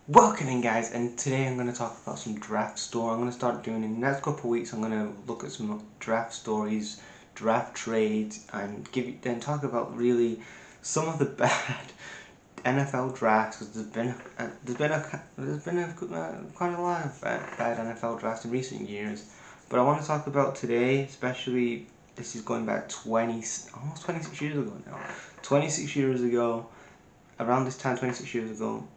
Welcome in, guys, and today I'm going to talk about some draft store. I'm going to start doing in the next couple of weeks. I'm going to look at some draft stories, draft trades, and then talk about really some of the bad NFL drafts, because there's been quite a lot of bad NFL drafts in recent years. But I want to talk about today, especially this is going back almost 26 years ago now. 26 years ago, around this time, 26 years ago.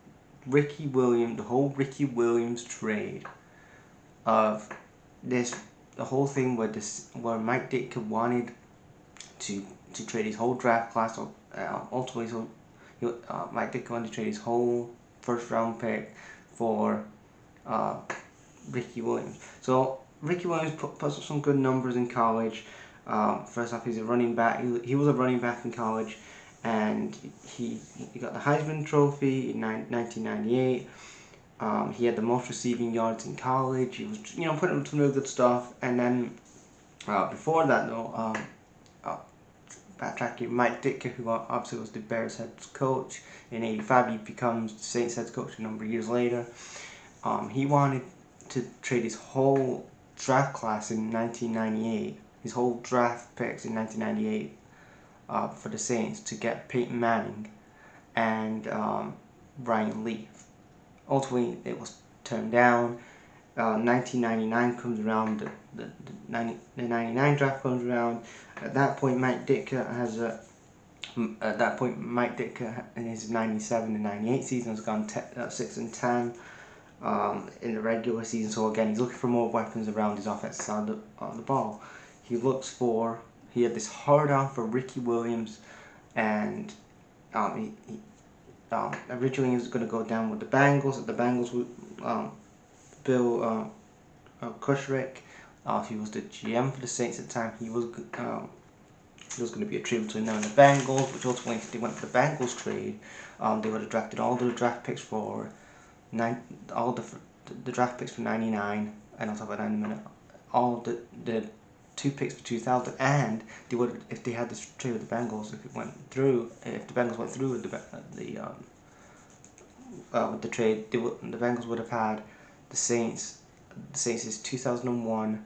The whole Ricky Williams trade of the whole thing where Mike Ditka wanted to trade his whole draft class. Ultimately, Mike Ditka wanted to trade his whole first round pick for Ricky Williams. So Ricky Williams puts up some good numbers in college. First off, he's a running back. He was a running back in college, and he got the Heisman Trophy in 1998. He had the most receiving yards in college. He was, putting up some really good stuff. And then before that, though, backtracking, Mike Ditka, who obviously was the Bears head coach in '85, he becomes the Saints head coach a number of years later. He wanted to trade his whole draft class in 1998, his whole draft picks in 1998 for the Saints to get Peyton Manning and Ryan Leaf. Ultimately, it was turned down. 1999 comes around, the 99 draft comes around. At that point, Mike Ditka in his 97 and 98 season has gone 6-10 in the regular season. So again, he's looking for more weapons around his offensive side of the ball. He had this hard on for Ricky Williams, and originally he was going to go down with the Bengals. The Bengals would Bill Kushrick. He was the GM for the Saints at the time. He was going to be a trade between them and the Bengals, which ultimately, if they went for the Bengals trade, they would have drafted all the draft picks for the draft picks for 99, and I'll talk about that in a minute. All the 2 picks for 2000, and they would, if they had this trade with the Bengals, if the Bengals went through with the trade, the Bengals would have had the Saints' 2001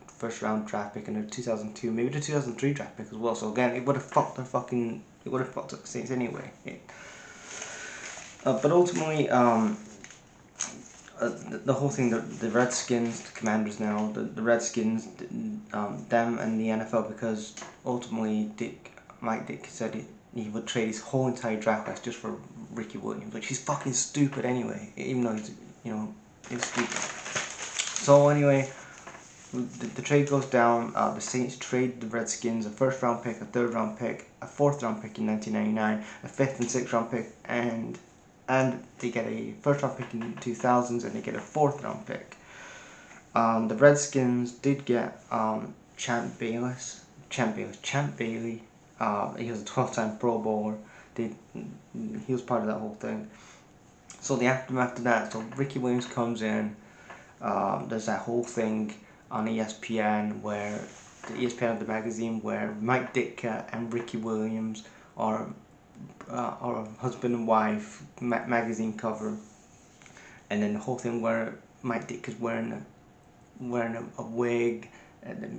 first round draft pick and a 2002, maybe the 2003 draft pick as well. So again, it would have fucked up the Saints anyway. But ultimately, the whole thing, the Redskins, the Commanders now, the Redskins, them and the NFL, because ultimately Mike Dick said he would trade his whole entire draft class just for Ricky Williams, which he's fucking stupid anyway, even though he's stupid. So anyway, the trade goes down. The Saints trade the Redskins a first round pick, a third round pick, a fourth round pick in 1999, a fifth and sixth round pick, and they get a first round pick in the 2000s, and they get a fourth round pick. The Redskins did get Champ Bailey. He was a 12-time Pro Bowler. He was part of that whole thing. So the aftermath of that, so Ricky Williams comes in. There's that whole thing on ESPN where the magazine, where Mike Ditka and Ricky Williams are husband and wife magazine cover, and then the whole thing where Mike Ditka's wearing a wig at the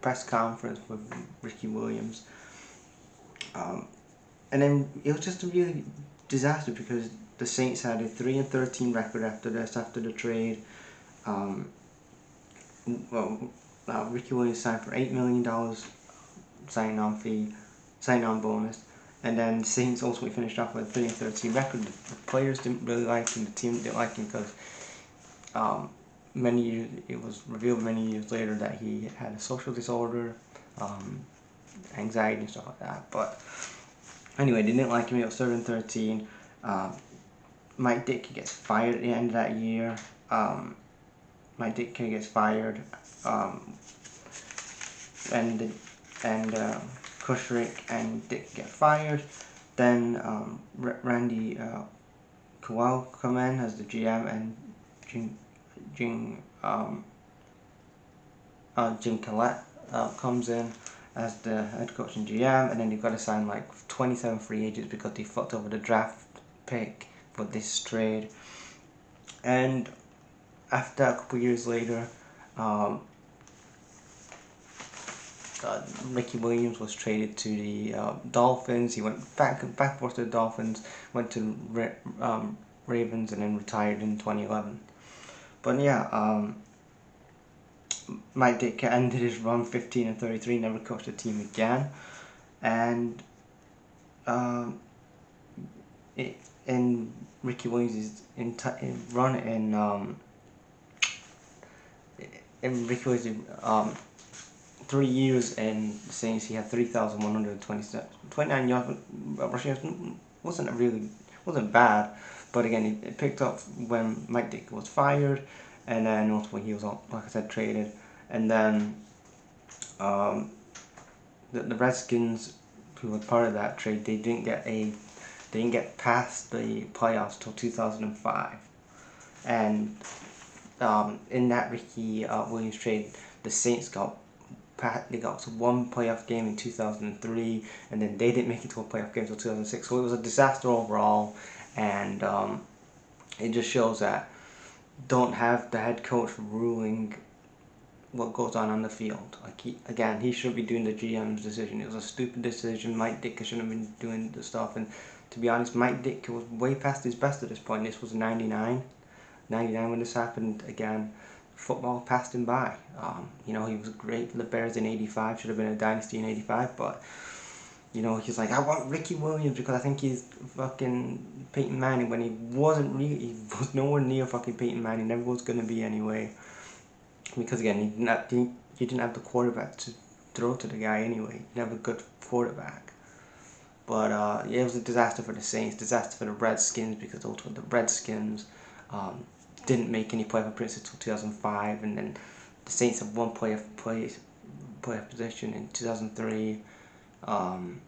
press conference with Ricky Williams, and then it was just a really disaster because the Saints had a 3-13 record after the trade. Ricky Williams signed for $8 million sign-on fee, sign-on bonus, and then the Saints ultimately finished off with a 3-13 record. The players didn't really like him, the team didn't like him because it was revealed many years later that he had a social disorder, anxiety and stuff like that. But anyway, they didn't like him. It was 3-13. Mike Ditka gets fired at the end of that year. Mike Ditka gets fired, and Kushrick and Dick get fired. Then Randy Kowal come in as the GM, and Jim Collette comes in as the head coach and GM, and then you've got to sign like 27 free agents because they fucked over the draft pick for this trade. And after a couple years later, um, Ricky Williams was traded to the Dolphins. He went back forth to the Dolphins, went to Ravens, and then retired in 2011. But yeah, Mike Ditka ended his run 15-33, never coached the team again, and in Ricky Williams' run in Ricky Williams' 3 years in the Saints, he had 3,129 yards. Rushing wasn't bad, but again, it picked up when Mike Ditka was fired, and then also when he was, like I said, traded, and then the Redskins, who were part of that trade, they didn't get past the playoffs till 2005, and in that Ricky Williams trade, the Saints got to one playoff game in 2003, and then they didn't make it to a playoff game until 2006. So it was a disaster overall, and it just shows that don't have the head coach ruling what goes on the field. Like he shouldn't be doing the GM's decision. It was a stupid decision. Mike Ditka shouldn't have been doing the stuff. And to be honest, Mike Ditka was way past his best at this point. This was 99 when this happened. Again, football passed him by. He was great for the Bears in '85. Should have been a dynasty in '85, but he's like, I want Ricky Williams because I think he's fucking Peyton Manning, when he wasn't really. He was nowhere near fucking Peyton Manning. Never was gonna be anyway. Because again, you didn't have the quarterback to throw to the guy anyway. You didn't have a good quarterback. But it was a disaster for the Saints, disaster for the Redskins, because ultimately the Redskins didn't make any playoff appearances until 2005, and then the Saints have one playoff position in 2003. And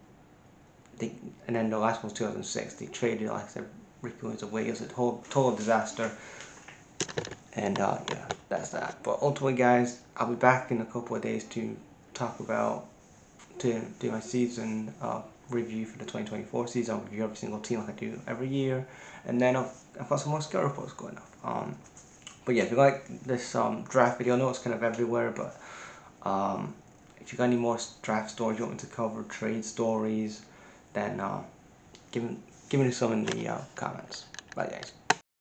then the last one was 2006. They traded, like I said, Ricky Williams away. It was a total disaster. And yeah, that's that. But ultimately, guys, I'll be back in a couple of days to do my season review for the 2024 season. I'll review every single team like I do every year, and then I've got some more skill reports going up. But yeah, if you like this draft video, I know it's kind of everywhere, but if you got any more draft stories you want me to cover, trade stories, then give me some in the comments. Bye, guys.